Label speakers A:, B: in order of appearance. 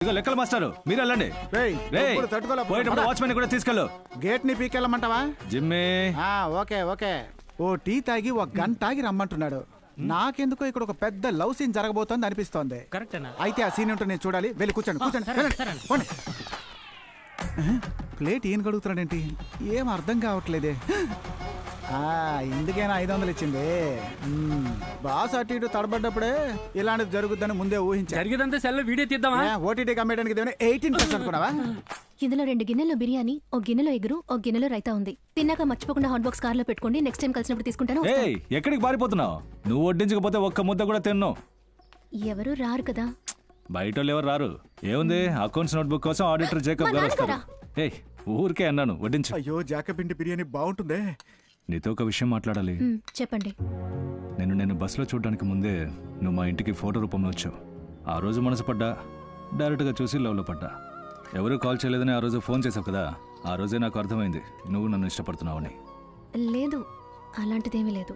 A: ఇదిగో లెక్కల మాస్టారు మీరు వెళ్ళండి. పోయేటప్పుడు వాచ్మెన్ కూడా తీసుకెళ్ళు.
B: గేట్ ని పీకెళ్ళమంటావా?
A: జిమ్మే
B: ఓకే ఓకే. ఓ టీ తాగి ఒక గంట తాగి రమ్మంటున్నాడు. నాకెందుకో ఇక్కడ ఒక పెద్ద లవ్ సీన్ జరగబోతోంది అనిపిస్తోంది. అయితే ఆ సీన్ ఏంటో నేను చూడాలి. వెళ్ళి కూర్చోండి కూర్చోండి. ప్లేట్ ఈయన కడుగుతున్నాడేంటి? ఏం అర్థం కావట్లేదే. ఇందుకైనా 500 ఇచ్చింది. బాస్ అటు ఇటు తడబడ్డప్పుడే ఇలాంటిది జరుగుద్దని ముందే ఊహించా.
C: జరిగేదంతా సెల్ వీడియో తీద్దామా?
B: ఓటీటీ కమ్మేయడానికి 18% అనుకున్నావా?
D: ఇందులో 2 గిన్నెల్లో బిర్యానీ, ఒక గిన్నెలో ఎగురు, ఒక గిన్నెలో రైతా ఉంది. తిన్నాక మర్చిపోకుండా హాట్ బాక్స్ కార్లో పెట్టుకోండి. నెక్స్ట్ టైం కలిసినప్పుడు తీసుకుంటాను.
A: ఎక్కడికి పారిపోతున్నావు? నువ్వు వడ్డించకపోతే ఒక్క ముద్ద కూడా తిన్నావు.
D: ఎవరు రారు కదా.
A: బయట వాళ్ళు ఎవరు రారు. ఏముంది, అకౌంట్స్ నోట్బుక్ కోసం ఆడిటర్ జేకబ్ గారు వస్తారు. ఊరికే అన్నాను, వడ్డించు.
B: అయ్యో జాకబ్ బిర్యానీ బాగుంటుందే.
A: నీతో ఒక విషయం మాట్లాడాలి.
D: చెప్పండి.
A: నేను బస్సులో చూడడానికి ముందే నువ్వు మా ఇంటికి ఫోటో రూపంలో వచ్చావు. ఆ రోజు మనసు పడ్డా, డైరెక్ట్గా చూసి లవ్లో పడ్డా. ఎవరూ కాల్ చేయలేదని ఆ రోజు ఫోన్ చేసావు కదా, ఆ రోజే నాకు అర్థమైంది నువ్వు నన్ను ఇష్టపడుతున్నావని.
D: లేదు, అలాంటిదేమీ లేదు.